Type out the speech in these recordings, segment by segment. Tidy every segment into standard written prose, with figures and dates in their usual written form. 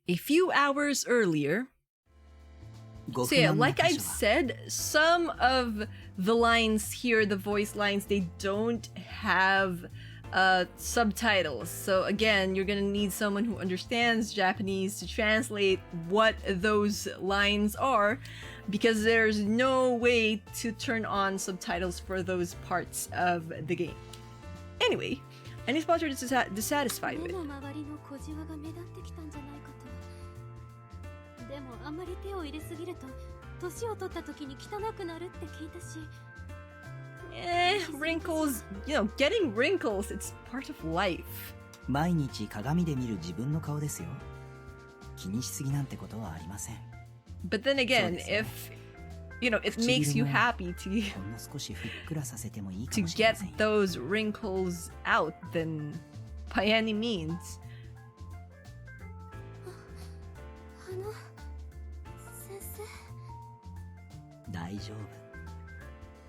a few hours earlier. So yeah, like I've said, some of the lines here, the voice lines, they don't have subtitles. So again, you're gonna need someone who understands Japanese to translate what those lines are, because there's no way to turn on subtitles for those parts of the game. Anyway, any spots you're dissatisfied with? でもあまり手を入れすぎると年を取った時に汚くなるって聞いたし。Wrinkles, getting wrinkles, it's part of life. 毎日鏡で見る自分の顔ですよ。気にしすぎなんてことはありません。But then again, if it makes you happy to get those wrinkles out, then by any means. 大丈夫。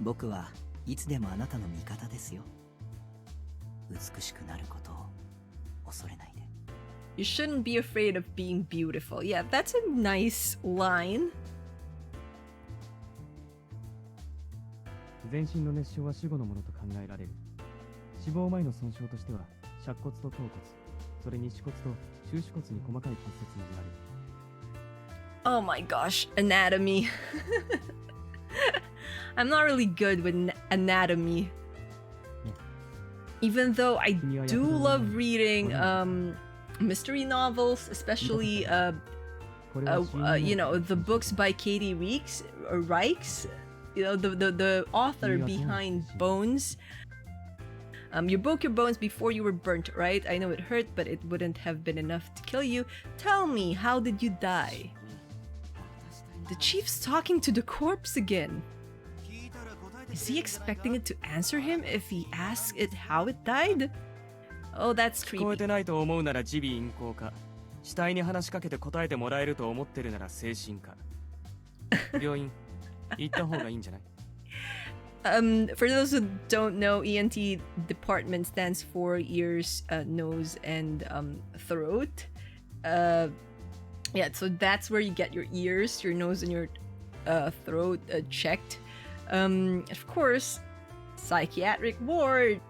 僕はいつでもあなたの味方ですよ。美しくなることを恐れないで。You shouldn't be afraid of being beautiful. Yeah, that's a nice line. 全身の熱傷は死後のものと考えられる。死亡前の損傷としては尺骨と頭骨、それに歯骨と中手骨に細かい骨折が見られる。Oh my gosh, anatomy. I'm not really good with anatomy. Even though I do love reading mystery novels, especially the books by Katie Reichs, the author behind Bones. You broke your bones before you were burnt, right? I know it hurt, but it wouldn't have been enough to kill you. Tell me, how did you die? The chief's talking to the corpse again. Is he expecting it to answer him if he asks it how it died? Oh, that's creepy. 聞こえてないと思うなら耳鼻咽喉科。死体に話しかけて答えてもらえると思ってるなら精神科。病院行った方がいいんじゃない？ For those who don't know, ENT department stands for ears, nose, and throat. Yeah, so that's where you get your ears, your nose, and your throat checked. Of course, psychiatric ward.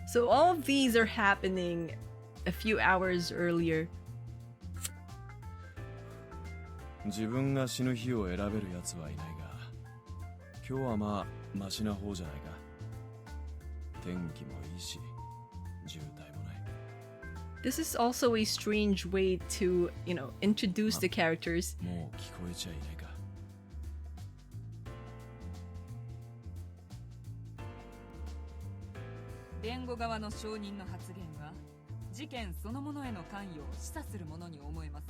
So all of these are happening a few hours earlier. 自分が死ぬ日を選べるやつはいないが、今日はまあマシな方じゃないか。天気もいいし、渋滞もない。This is also a strange way to, introduce the characters. もう聞こえちゃいないか。弁護側の証人の発言は事件そのものへの関与を示唆するものに思えます。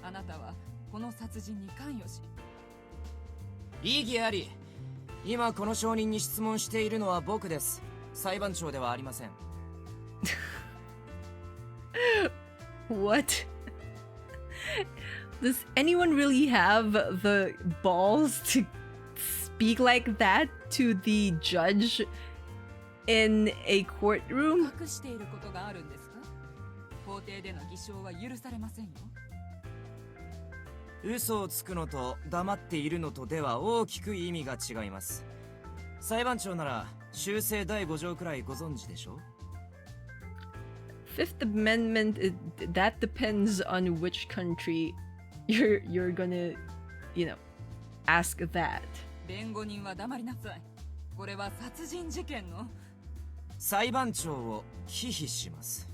あなたはこの殺人に関与し。異議あり。今この証人に質問しているのは僕です。裁判長ではありません。What? Does anyone really have the balls to speak like that to the judge in a courtroom? 隠していることがあるんですか？法廷での偽証は許されませんよ。嘘をつくのと黙っているのとでは大きく意味が違います。裁判長なら修正第5条くらいご存知でしょう？ Fifth Amendment, that depends on which country you're gonna, ask that. 弁護人は黙りなさい。これは殺人事件の。裁判長を忌避します。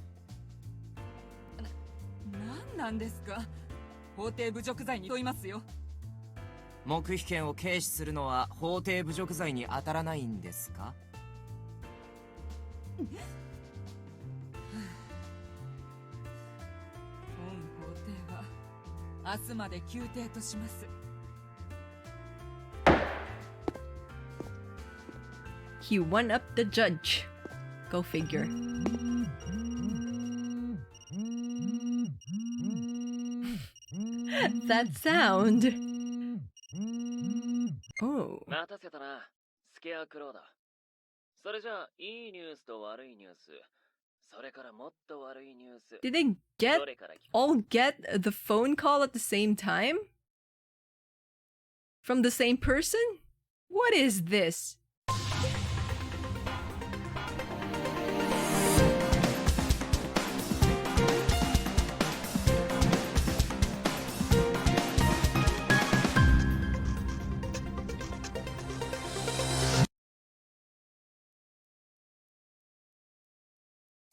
なんなんですか？法廷侮辱罪に問いますよ。黙秘権を軽視するのは法廷侮辱罪に当たらないんですか？本法廷は明日まで休廷とします。He one-upped the judge. Go figure. That sound. Oh. 待たせたな。スケアクローだ。それじゃあ、いいニュースと悪いニュース。それからもっと悪いニュース。 Did they all get the phone call at the same time? From the same person? What is this?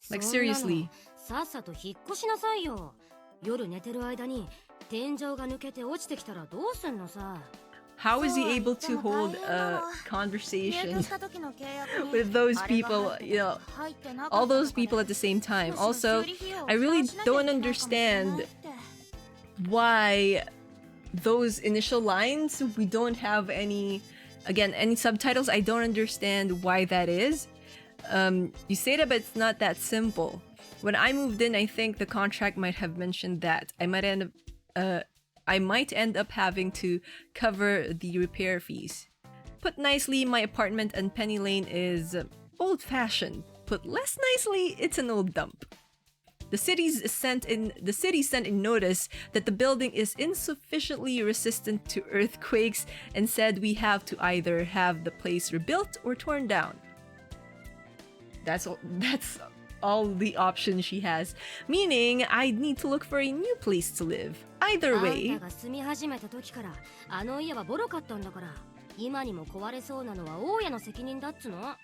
Like seriously. さっさと引っ越しなさいよ。夜寝てる間に天井が抜けて落ちてきたらどうすんのさ。 How is he able to hold a conversation with those people, you know, all those people at the same time? Also, I really don't understand why those initial lines, we don't have any subtitles. I don't understand why that is. You say that, but it's not that simple. When I moved in, I think the contract might have mentioned that I might end up having to cover the repair fees. Put nicely, my apartment on Penny Lane is old-fashioned. Put less nicely, it's an old dump. The city sent in notice that the building is insufficiently resistant to earthquakes and said we have to either have the place rebuilt or torn down. That's all the options she has, meaning I'd need to look for a new place to live. Either way. あんたが住み始めた時からあの家はボロかったんだから、今にも壊れそうなのは大家の責任だっつの。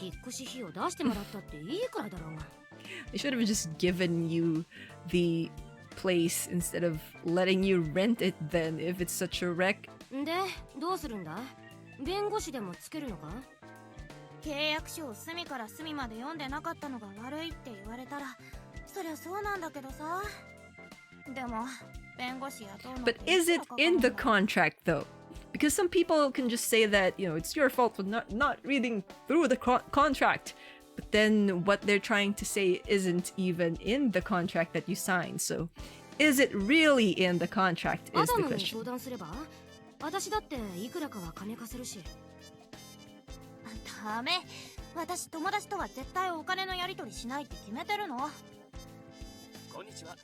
引っ越し費用出してもらったっていいくらいだろうが。They should have just given you the place instead of letting you rent it then if it's such a wreck. で、どうするんだ？弁護士でもつけるのか？契約書を隅から隅まで読んでなかったのが悪いって言われたら、そりゃそうなんだけどさ。でも、弁護士雇うの。But is it in the contract though? Because some people can just say that, you know, it's your fault for not reading through the contract. But then what they're trying to say isn't even in the contract that you signed. So, is it really in the contract is the question. 私だっていくらかは金貸せるし。ダメ。私友達とは絶対お金のやり取りしないって決めてるの。こんにちは。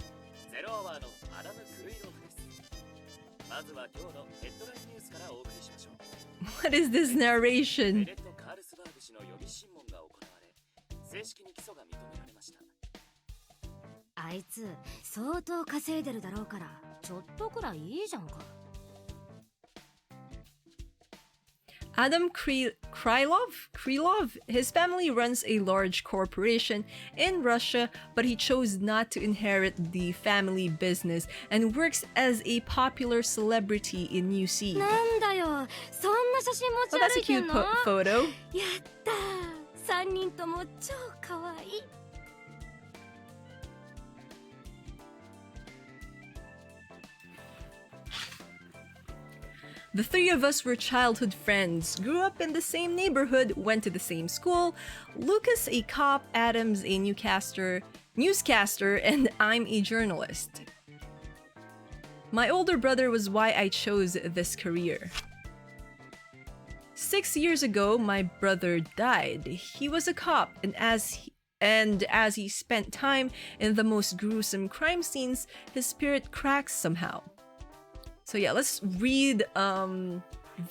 ゼロアワーのアダム・クルイロフです。まずは今日のヘッドラインニュースからお送りしましょう。What is this narration? ベネット・カールスバーグ氏の予備審問が行われ、正式に起訴が認められました。あいつ相当稼いでるだろうから、ちょっとくらいいいじゃんか。Adam Krylov, his family runs a large corporation in Russia, but he chose not to inherit the family business and works as a popular celebrity in UC. なんだよ、そんな写真持ち Oh, that's 歩 a いて cute んの？ photo. やったー、3人とも超かわいい。The three of us were childhood friends, grew up in the same neighborhood, went to the same school. Lucas a cop, Adam's a newscaster, and I'm a journalist. My older brother was why I chose this career. 6 years ago, my brother died. He was a cop, and as he spent time in the most gruesome crime scenes, his spirit cracks somehow. So yeah, let's read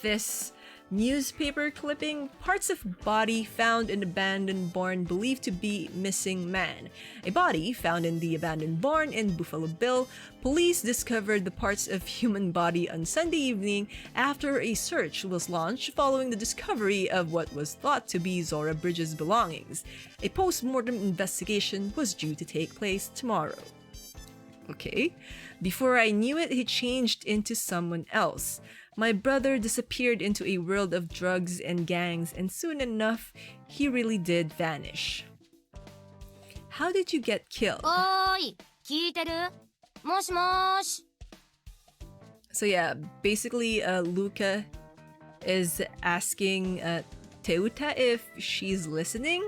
this newspaper clipping. Parts of body found in abandoned barn believed to be missing man. A body found in the abandoned barn in Buffalo Bill. Police discovered the parts of human body on Sunday evening after a search was launched following the discovery of what was thought to be Zora Bridges' belongings. A post-mortem investigation was due to take place tomorrow. Okay. Before I knew it, he changed into someone else. My brother disappeared into a world of drugs and gangs, and soon enough, he really did vanish. How did you get killed? おーい、聞いてる？もしもーし。 So yeah, basically, Luca is asking Teuta if she's listening.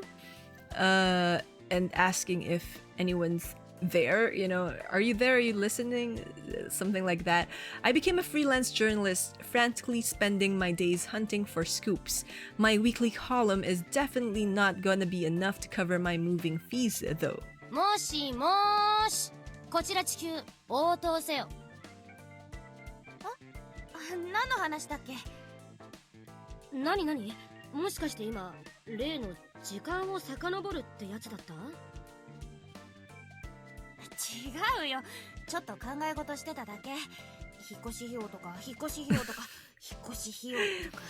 and asking if anyone's there, you know, are you there, are you listening, something like that. I became a freelance journalist, frantically spending my days hunting for scoops. My weekly column is definitely not gonna be enough to cover my moving fees though. もしもーし、こちら地球応答せよ。何の話だっけ？何もしかして今例の時間を遡るってやつだった？違うよ、ちょっと考え事してただけ。引っ越し費用とか引っ越し費用とか引っ越し費用とか。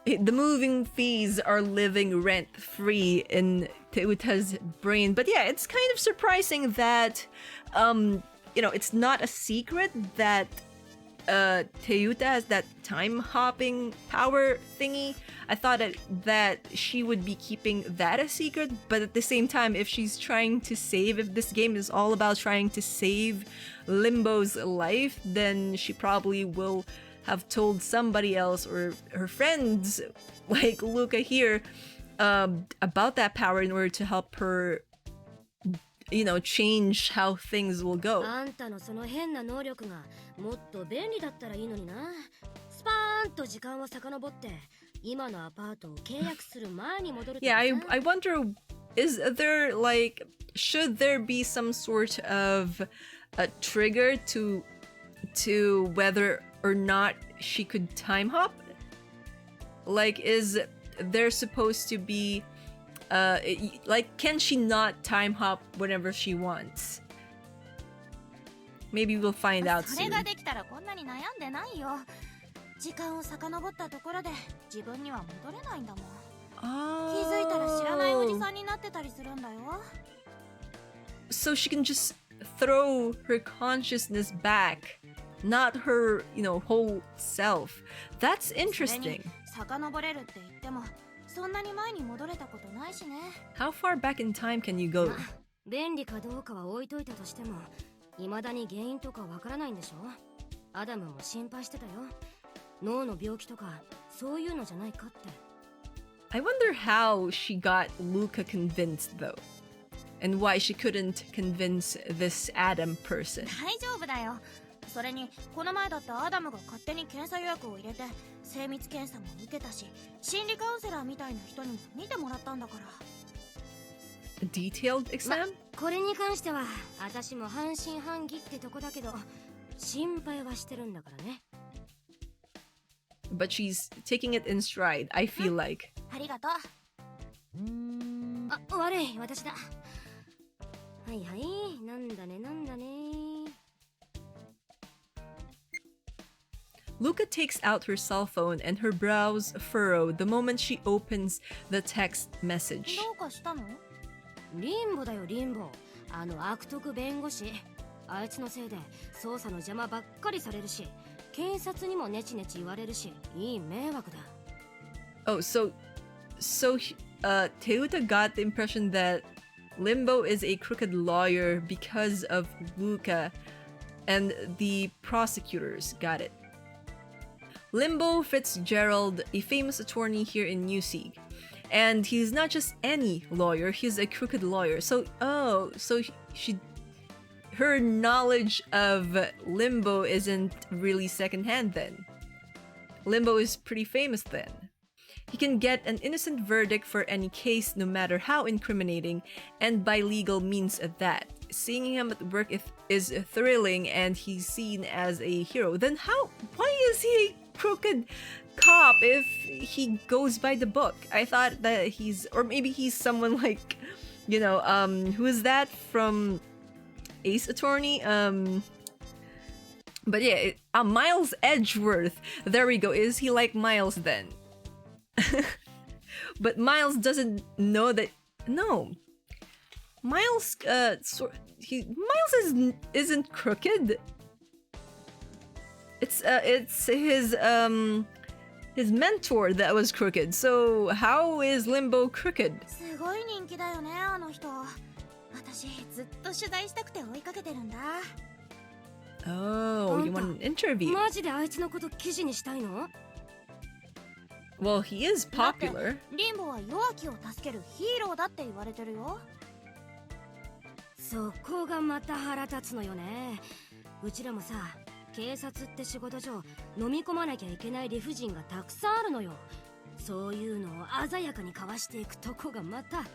The moving fees are living rent-free in Teuta's brain. But yeah, it's kind of surprising that, you know, it's not a secret that Teuta has that time-hopping power thingy. I thought that she would be keeping that a secret, but at the same time, if she's trying to save, if this game is all about trying to save Limbo's life, then she probably will have told somebody else or her friends, like Luca here, about that power in order to help her, you know, change how things will go. あんたのその変な能力がもっと便利だったらいいのにな。スパーンと時間を遡って今のアパートを契約する前に戻る。Yeah, I wonder, is there like, should there be some sort of a trigger to whether or not she could time hop? Like, is there supposed to be like, can she not time hop whenever she wants? Maybe we'll find out それ soon. ができたらこんなに悩んでないよ。時間を遡ったところで自分には戻れないんだもん。気づいたら知らないおじさんになってたりするんだよ。So she can just throw her consciousness back, not her, you know, whole self. That's interesting. 遡れるって言ってもそんなに前に戻れたことないしね。 How far back in time can you go? 便利かどうかは置いといたとしても未だに原因とかわからないんでしょ。アダムも心配してたよ。脳の病気とかそういうのじゃないかって。 I wonder how she got Luca convinced though, and why she couldn't convince this Adam person. 大丈夫だよ。それにこの前だってアダムが勝手に検査予約を入れて精密検査も受けたし、心理カウンセラーみたいな人にも見てもらったんだから。A detailed exam? これに関しては私も半信半疑ってとこだけど心配はしてるんだからね。 But she's taking it in stride, I feel like. ありがとう。あ、悪い、私だ。はいはい、なんだね。Luca takes out her cell phone and her brows furrow the moment she opens the text message. どうかしたの？リンボだよ、リンボ。あの悪徳弁護士。あいつのせいで捜査の邪魔ばっかりされるし、警察にもネチネチ言われるし、いい迷惑だ。Oh, so Teuta got the impression that Limbo is a crooked lawyer because of Luca, and the prosecutors got it. Limbo Fitzgerald, a famous attorney here in New Sieg. And he's not just any lawyer, he's a crooked lawyer. So her knowledge of Limbo isn't really secondhand then. Limbo is pretty famous then. He can get an innocent verdict for any case, no matter how incriminating, and by legal means at that. Seeing him at work is thrilling, and he's seen as a hero. Then why is he a crooked cop if he goes by the book? I thought that or maybe he's someone like, you know, who is that from Ace Attorney? But yeah, Miles Edgeworth. There we go. Is he like Miles then? But Miles doesn't know that. No, Miles. Miles isn't crooked. It's his mentor that was crooked. So how is Limbo crooked? すごい人気だよね、あの人。私ずっと取材したくて追いかけてるんだ。Oh, you want an interview? マジであいつのこと記事にしたいの？ Well, he is popular. リンボは弱きを助けるヒーローだって言われてるよ。そこがまた腹立つのよね。うちらもさ、警察って仕事上飲み込まなきゃいけない理不尽がたくさんあるのよ。そういうのを鮮やかにかわしていくとこがまた。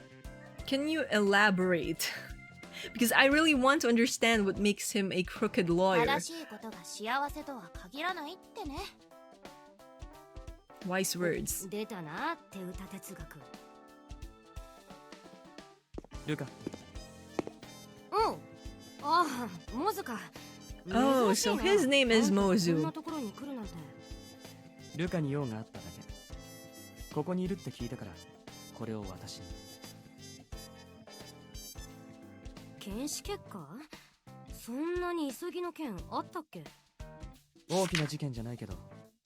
Can you elaborate? Because I really want to understand what makes him a crooked lawyer. 正しいことが幸せとは限らないってね。Wise words. 出たなって歌哲学。ルカ。うん。ああ、モズか。Oh, so his name is Mozu. こんなところに来るなんて。ルカに用があっただけ。ここにいるって聞いたから、これを私に。検視結果？そんなに急ぎの件あったっけ？大きな事件じゃないけど、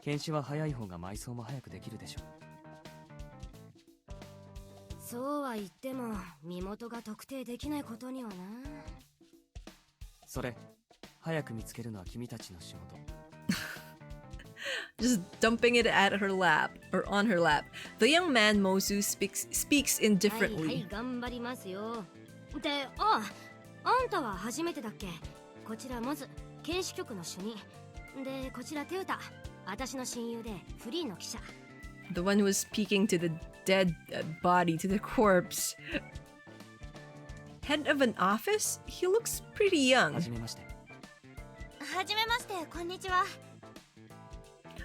検視は早い方が埋葬も早くできるでしょ。そうは言っても身元が特定できないことにはな。それ、早く見つけるのは君たちの仕事。Just dumping it at her lap or on her lap. The young man Mozu speaks indifferently. はいはい、頑張りますよ。で、あんたは初めてだっけ？こちらモズ、検視局の主任。で、こちらテウタ、私の親友でフリーの記者。The one who was speaking to the dead body, to the corpse. Head of an office? He looks pretty young. はじめまして。はじめまして、こんにちは。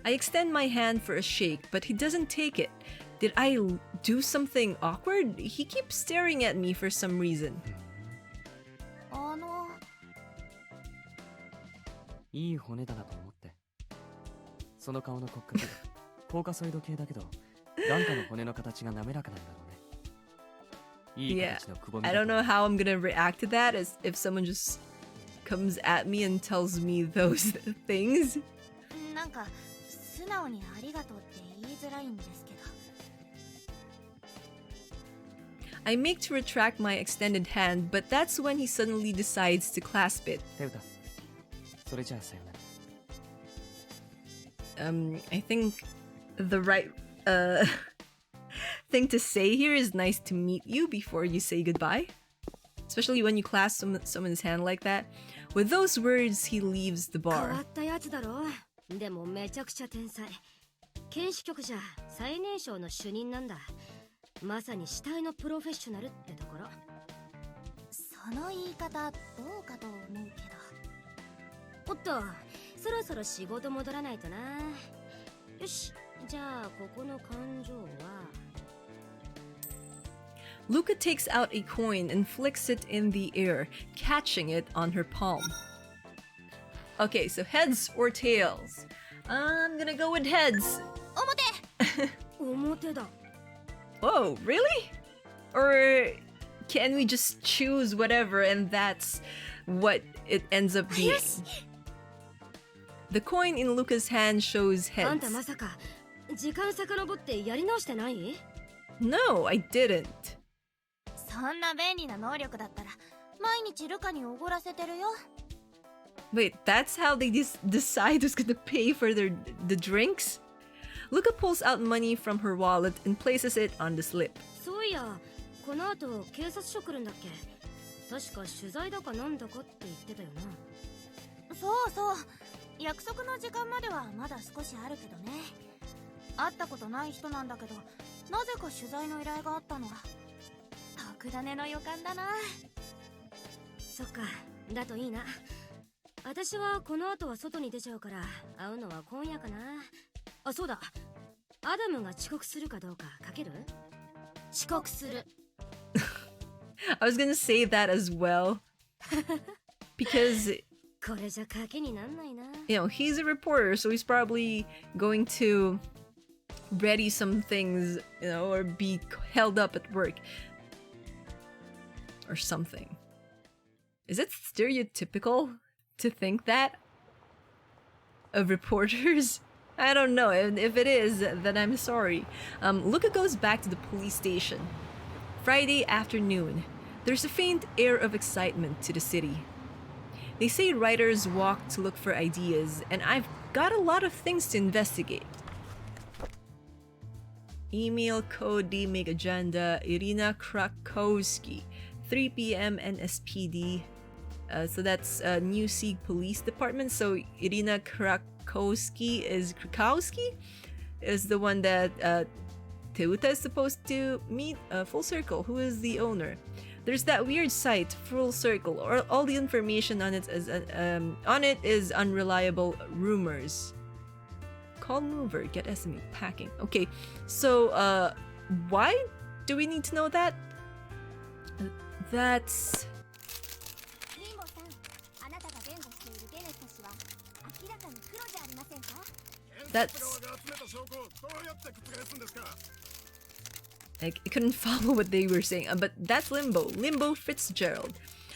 I extend my hand for a shake, but he doesn't take it. Did I do something awkward? He keeps staring at me for some reason. いい骨だなと思って。その顔の骨格、コーカソイド系だけど、眼下の骨の形が滑らかなんだろうね。いい形のくぼみ。I don't know how I'm gonna react to that as if someone just comes at me and tells me those things. なんか素直にありがとうって言いづらいんですけど。I make to retract my extended hand, but that's when he suddenly decides to clasp it. テウタ、それじゃあさよなら。I think the right thing to say here is nice to meet you before you say goodbye. Especially when you clasp someone's hand like that. With those words, he leaves the 変わ bar. ったやつだろ。でもめちゃくちゃ天才。検視局じゃ最年少の主任なんだ。まさに死体のプロフェッショナルってところ。その言い方どうかと思うけど。おっと、そろそろ仕事戻らないとな。よし、じゃあここの感情は。Luca takes out a coin and flicks it in the air, catching it on her palm. Okay, so heads or tails? I'm gonna go with heads. 表だ。Whoa, really? Or can we just choose whatever and that's what it ends up being? The coin in Luca's hand shows あんた heads. まさか時間遡ってやり直してない？ No, I didn't. そんな便利な能力だったら毎日ルカにおごらせてるよ。Wait, that's how they decide who's gonna pay for the drinks? Luca pulls out money from her wallet and places it on the slip. そういや、この後警察署来るんだっけ？確か取材だかなんだかって言ってたよな。そうそう。約束の時間まではまだ少しあるけどね。会ったことない人なんだけど、なぜか取材の依頼があったの。特ダネの予感だな。そっか、だといいな。私はこの後は外に出ちゃうから会うのは今夜かな。あ、そうだ。アダムが遅刻するかどうかかける？遅刻する。I was gonna say that as well. Because, これじゃ賭けになんないな。he's a reporter, so he's probably going to ready some things, or be held up at work. Or something. Is it stereotypical to think that of reporters? I don't know. If it is, then I'm sorry. Luca goes back to the police station. Friday afternoon. There's a faint air of excitement to the city. They say writers walk to look for ideas, and I've got a lot of things to investigate. Emil, Cody, Meg Agenda, Irina Krakowski, 3 p.m. NSPD. So that's New Sieg Police Department. So Irina Krakowski is the one that Teuta is supposed to meet. Full Circle, who is the owner? There's that weird site, Full Circle, or all the information on it is unreliable rumors. Call mover, get estimate, packing. Okay, so why do we need to know that? That's... I couldn't follow what they were saying, but that's Limbo Fitzgerald.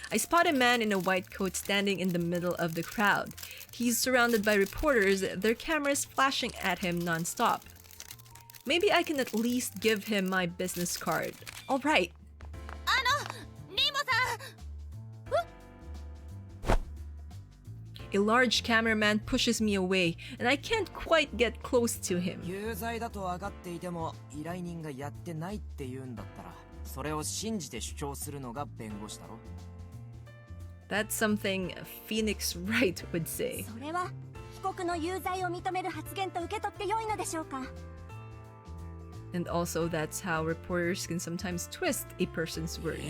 I spot a man in a white coat standing in the middle of the crowd. He's surrounded by reporters, their cameras flashing at him non-stop. Maybe I can at least give him my business card. All right. A large cameraman pushes me away, and I can't quite get close to him. That's something Phoenix Wright would say. And also, that's how reporters can sometimes twist a person's word.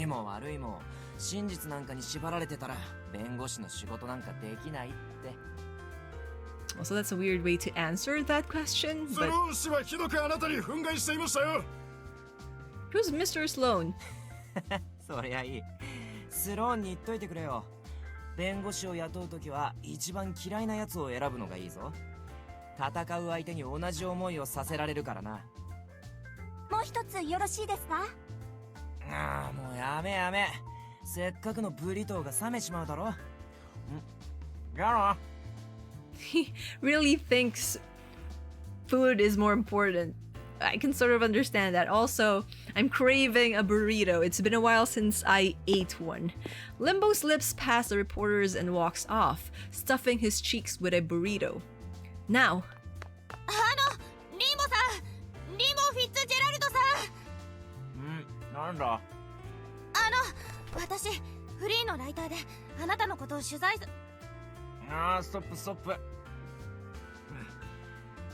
Also, that's a weird way to answer that question, but... Who's Mr. Sloan? そりゃいい。スローンに言っといてくれよ。弁護士を雇うときは一番嫌いなやつを選ぶのがいいぞ。戦う相手に同じ思いをさせられるからな。もう一つよろしいですか？ああ、もうやめやめ。せっかくのブリトーが冷めちまうだろ。やろ。He really thinks food is more important. I can sort of understand that. Also, I'm craving a burrito. It's been a while since I ate one. Limbo slips past the reporters and walks off, stuffing his cheeks with a burrito. Now... Limbo Fitzgerald さん。なんだ？私、フリーのライターであなたのことを取材す。ああ、ストップストップ。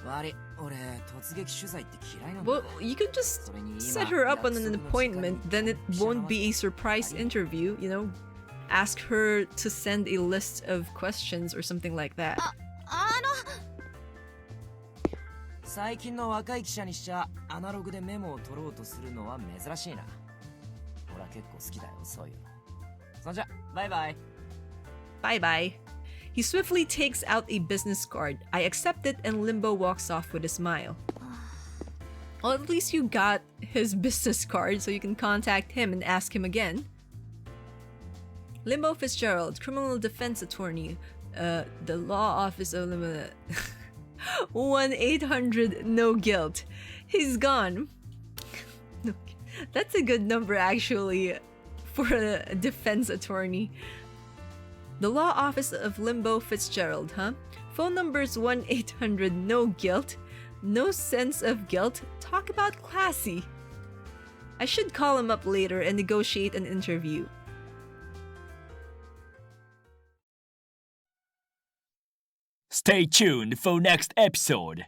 悪い、俺突撃取材って嫌いなんだ。Well, you could just set her up on an appointment, then it won't be a surprise interview, you know? Ask her to send a list of questions or something like that. 最近の若い記者にしちゃアナログでメモを取ろうとするのは珍しいな。俺は結構好きだよ、そういうの。そんじゃ、バイバイ。Bye bye. He swiftly takes out a business card. I accept it and Limbo walks off with a smile. Well, at least you got his business card so you can contact him and ask him again. Limbo Fitzgerald, criminal defense attorney. The law office of 1-800-NO-GUILT. He's gone. That's a good number actually for a defense attorney. The law office of Limbo Fitzgerald, huh? Phone number's 1-800-NO-GUILT. No sense of guilt. Talk about classy. I should call him up later and negotiate an interview. Stay tuned for next episode.